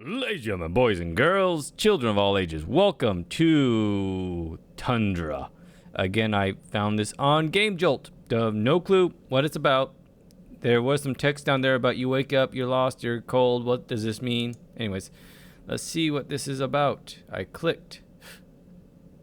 Ladies and gentlemen, boys and girls, children of all ages, welcome to Tundra. Again, I found this on Game Jolt. No clue what it's about. There was some text down there about you wake up, you're lost, you're cold. What does this mean? Anyways, let's see what this is about. I clicked.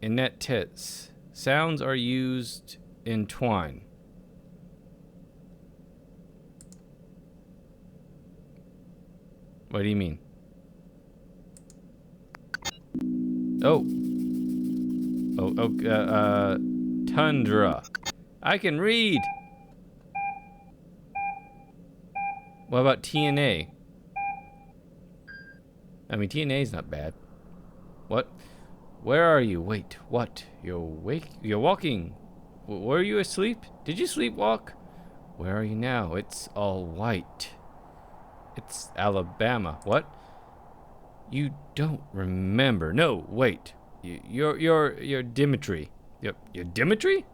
Inet tits. Sounds are used in twine. What do you mean? Tundra. I can read. What about TNA? I mean, TNA's not bad. What? Where are you? Wait, what? You're walking. Were you asleep? Did you sleepwalk? Where are you now? It's all white. It's Alabama. What? You don't remember. No, wait. You're Dimitri. You're Dimitri?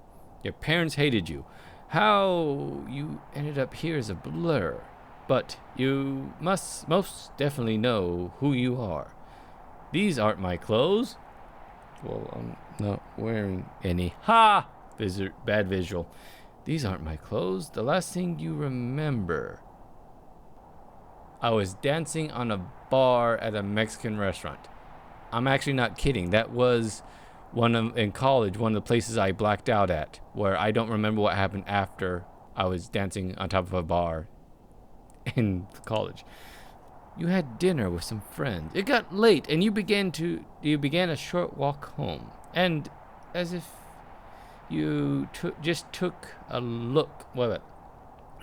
Your parents hated you. How you ended up here is a blur. But you must most definitely know who you are. These aren't my clothes. Well, I'm not wearing any. Ha! Bad visual. These aren't my clothes. The last thing you remember. I was dancing on a bar at a Mexican restaurant. I'm actually not kidding. That was in college, one of the places I blacked out at, where I don't remember what happened after I was dancing on top of a bar in college. You had dinner with some friends. It got late, and you began a short walk home. And as if you just took a look.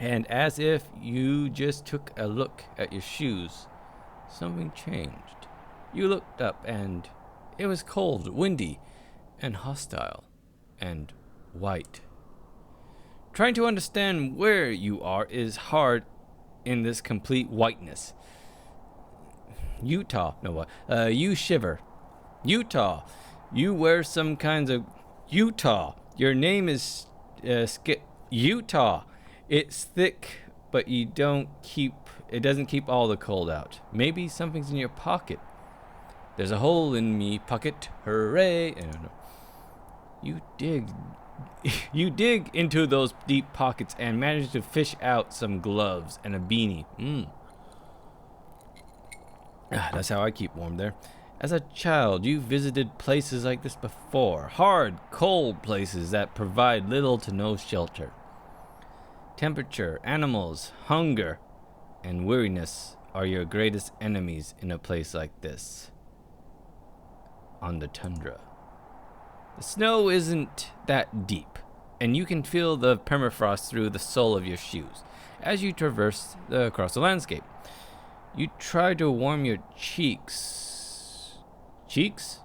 And as if you just took a look at your shoes, something changed. You looked up, and it was cold, windy, and hostile, and white. Trying to understand where you are is hard in this complete whiteness. You shiver. Utah. You wear some kinds of Utah. Your name is Utah. It's thick, but it doesn't keep all the cold out. Maybe something's in your pocket. There's a hole in me pocket. Hooray. I don't know. You dig into those deep pockets and manage to fish out some gloves and a beanie. That's how I keep warm there. As a child, you visited places like this before. Hard, cold places that provide little to no shelter. Temperature, animals, hunger, and weariness are your greatest enemies in a place like this. On the tundra. The snow isn't that deep, and you can feel the permafrost through the sole of your shoes as you traverse across the landscape. You try to warm your cheeks. Cheeks?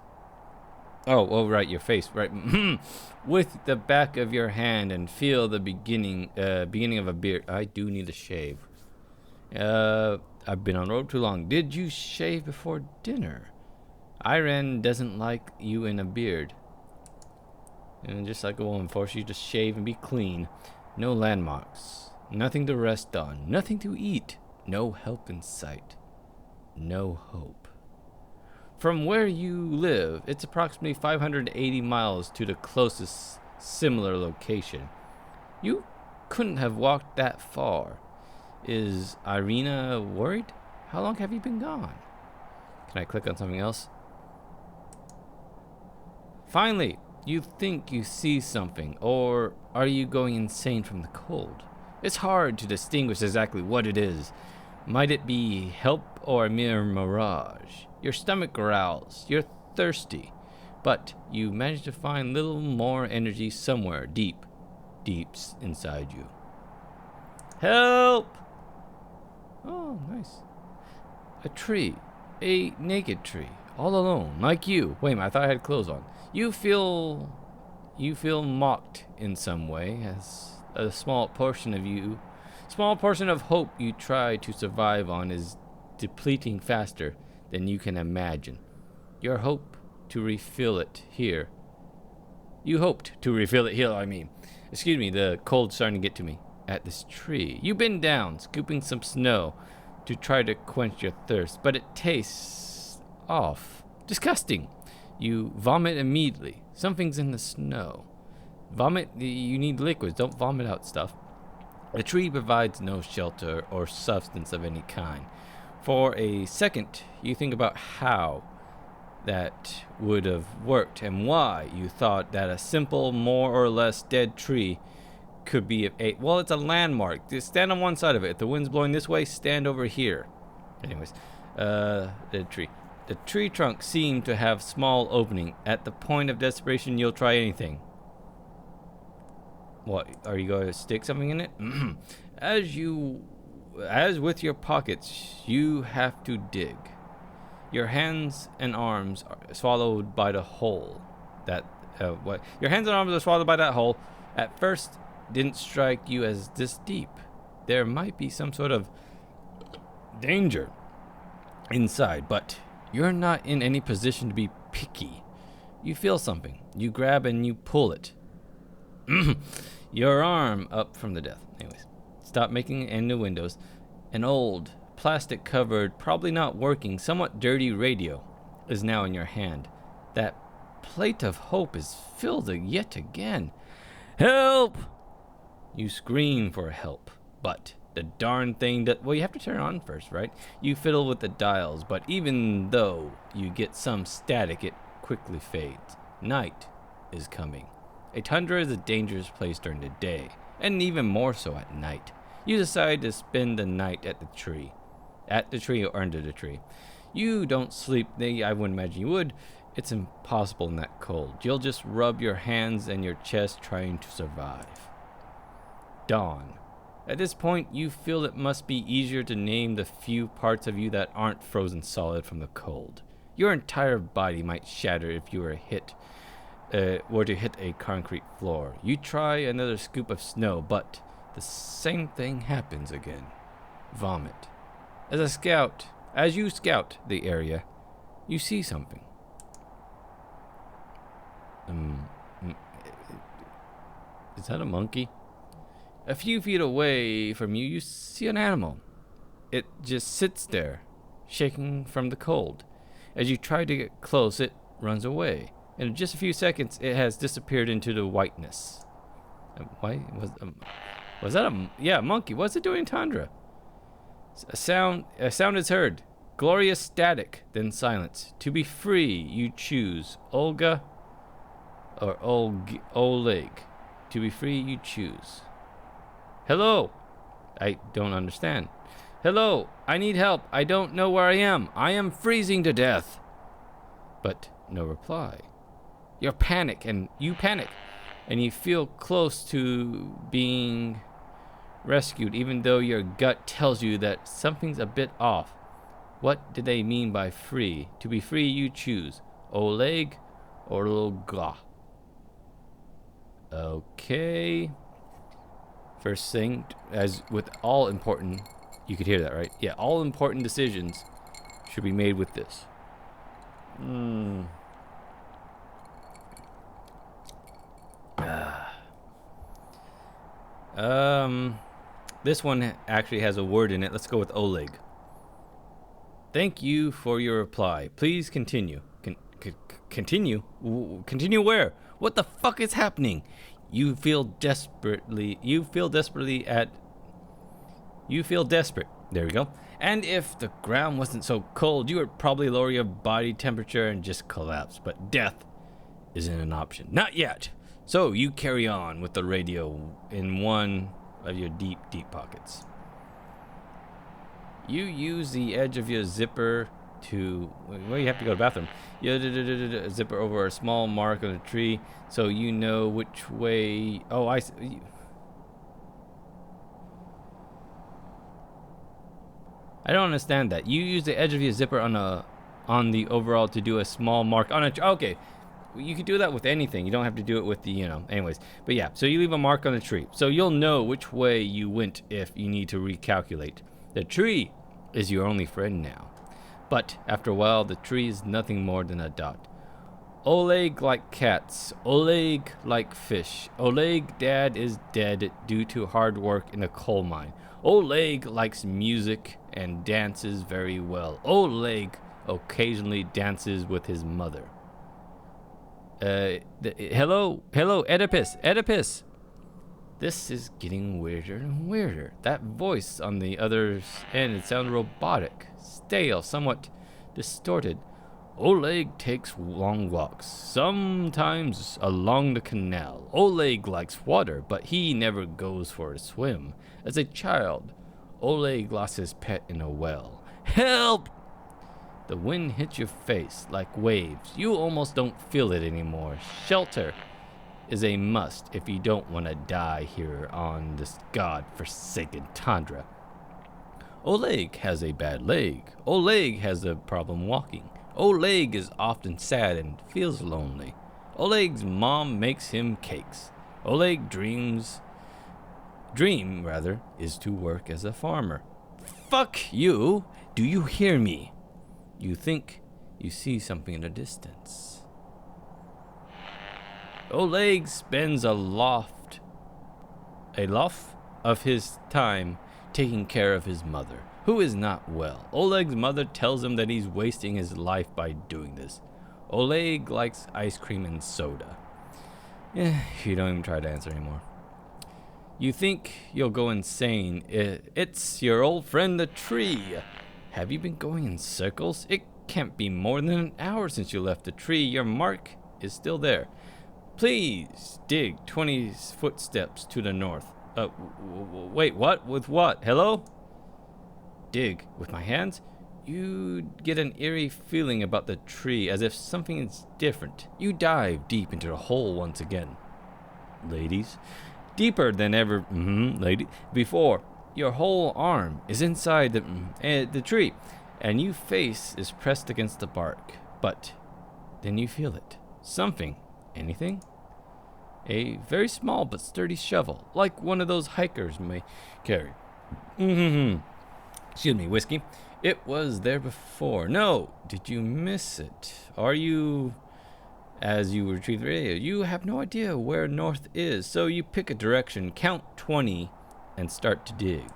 Oh, right, your face, right. With the back of your hand and feel the beginning of a beard. I do need a shave. I've been on the road too long. Did you shave before dinner? Iran doesn't like you in a beard. And just like a woman, force you to shave and be clean. No landmarks. Nothing to rest on. Nothing to eat. No help in sight. No hope. From where you live, it's approximately 580 miles to the closest similar location. You couldn't have walked that far. Is Irina worried? How long have you been gone? Can I click on something else? Finally, you think you see something, or are you going insane from the cold? It's hard to distinguish exactly what it is. Might it be help or a mere mirage? Your stomach growls. You're thirsty. But you manage to find little more energy somewhere deep inside you. Help! Oh, nice. A tree. A naked tree. All alone, like you. Wait a minute, I thought I had clothes on. You feel mocked in some way, as a small portion of hope you try to survive on is depleting faster than you can imagine. You hoped to refill it here. Excuse me, the cold's starting to get to me. At this tree. You bend down, scooping some snow. to try to quench your thirst, but it tastes off. Disgusting. You vomit immediately. Something's in the snow. Vomit, you need liquids, don't vomit out stuff. The tree provides no shelter or substance of any kind. For a second, you think about how that would have worked and why you thought that a simple, more or less dead tree could be well, it's a landmark. Just stand on one side of it. If the wind's blowing this way, stand over here. Anyways, the tree trunk seemed to have small opening. At the point of desperation, you'll try anything. What, are you going to stick something in it? As with your pockets, you have to dig. Your hands and arms are swallowed by the hole. Your hands and arms are swallowed by that hole. At first, didn't strike you as this deep. There might be some sort of danger inside, but you're not in any position to be picky. You feel something. You grab and you pull it. Your arm up from the death. Anyways, stop making innuendos. An old, plastic-covered, probably not working, somewhat dirty radio is now in your hand. That plate of hope is filled yet again. Help! You scream for help, but the darn thing well, you have to turn it on first, right? You fiddle with the dials, but even though you get some static, it quickly fades. Night is coming. A tundra is a dangerous place during the day, and even more so at night. You decide to spend the night at the tree or under the tree. You don't sleep. I wouldn't imagine you would. It's impossible in that cold. You'll just rub your hands and your chest trying to survive. Dawn. At this point, you feel it must be easier to name the few parts of you that aren't frozen solid from the cold. Your entire body might shatter if you were to hit a concrete floor. You try another scoop of snow, but the same thing happens again. Vomit. As you scout the area, you see something. Is that a monkey? A few feet away from you, you see an animal. It just sits there, shaking from the cold. As you try to get close, it runs away. In just a few seconds, it has disappeared into the whiteness. Was that a monkey? What's it doing in Tundra? A sound is heard. Glorious static, then silence. To be free, you choose Olga or Oleg. To be free, you choose. Hello. I don't understand. Hello. I need help. I don't know where I am. I am freezing to death. But no reply. You panic, and you feel close to being rescued, even though your gut tells you that something's a bit off. What did they mean by free? To be free, you choose Oleg or Olga. Okay. First thing, as with all important, you could hear that, right? Yeah, all important decisions should be made with this. This one actually has a word in it. Let's go with Oleg. Thank you for your reply. Please continue. Continue? Continue where? What the fuck is happening? You feel desperate. There we go. And if the ground wasn't so cold, you would probably lower your body temperature and just collapse. But death isn't an option. Not yet. So you carry on with the radio in one of your deep, deep pockets. You use the edge of your zipper to... Well, you have to go to the bathroom. You zipper over a small mark on a tree so you know which way... Oh, I see. I don't understand that. You use the edge of your zipper on the overall to do a small mark on a... Okay. You could do that with anything. You don't have to do it with the, anyways. But yeah, so you leave a mark on the tree. So you'll know which way you went if you need to recalculate. The tree is your only friend now. But after a while, the tree is nothing more than a dot. Oleg like cats. Oleg like fish. Oleg dad is dead due to hard work in a coal mine. Oleg likes music and dances very well. Oleg occasionally dances with his mother. Hello, Oedipus, Oedipus. This is getting weirder and weirder. That voice on the other end, it sounds robotic, stale, somewhat distorted. Oleg takes long walks, sometimes along the canal. Oleg likes water, but he never goes for a swim. As a child, Oleg lost his pet in a well. Help! The wind hits your face like waves. You almost don't feel it anymore. Shelter is a must if you don't want to die here on this god-forsaken tundra. Oleg has a bad leg. Oleg has a problem walking. Oleg is often sad and feels lonely. Oleg's mom makes him cakes. Oleg dream is to work as a farmer. Fuck you! Do you hear me? You think you see something in the distance. Oleg spends a lot of his time taking care of his mother, who is not well. Oleg's mother tells him that he's wasting his life by doing this. Oleg likes ice cream and soda. You don't even try to answer anymore. You think you'll go insane. It's your old friend the tree. Have you been going in circles? It can't be more than an hour since you left the tree. Your mark is still there. Please dig 20 footsteps to the north. Wait, what? With what? Hello? Dig with my hands? You get an eerie feeling about the tree, as if something is different. You dive deep into the hole once again. Ladies, deeper than ever, lady, before. Your whole arm is inside the tree, and your face is pressed against the bark. But then you feel it. Something. Anything? A very small but sturdy shovel, like one of those hikers may carry. Excuse me, whiskey. It was there before. No, did you miss it? Are you, as you retrieve the radio, you have no idea where north is, so you pick a direction, count 20, and start to dig.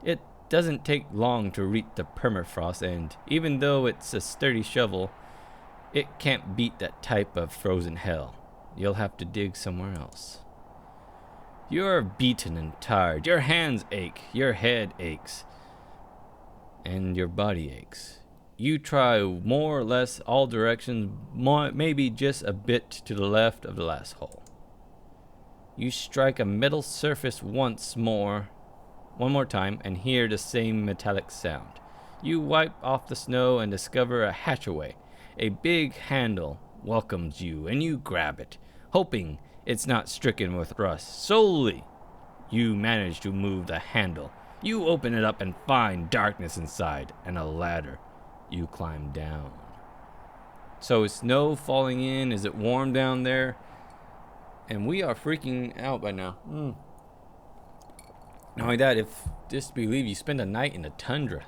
It doesn't take long to reach the permafrost, and even though it's a sturdy shovel, it can't beat that type of frozen hell. You'll have to dig somewhere else. You're beaten and tired. Your hands ache, your head aches, and your body aches. You try more or less all directions, maybe just a bit to the left of the last hole. You strike a metal surface one more time, and hear the same metallic sound. You wipe off the snow and discover a hatchway. A big handle welcomes you, and you grab it, hoping it's not stricken with rust. Slowly, you manage to move the handle. You open it up and find darkness inside, and a ladder. You climb down. So is snow falling in? Is it warm down there? And we are freaking out by now. Not only that, if disbelieve you spend a night in the tundra.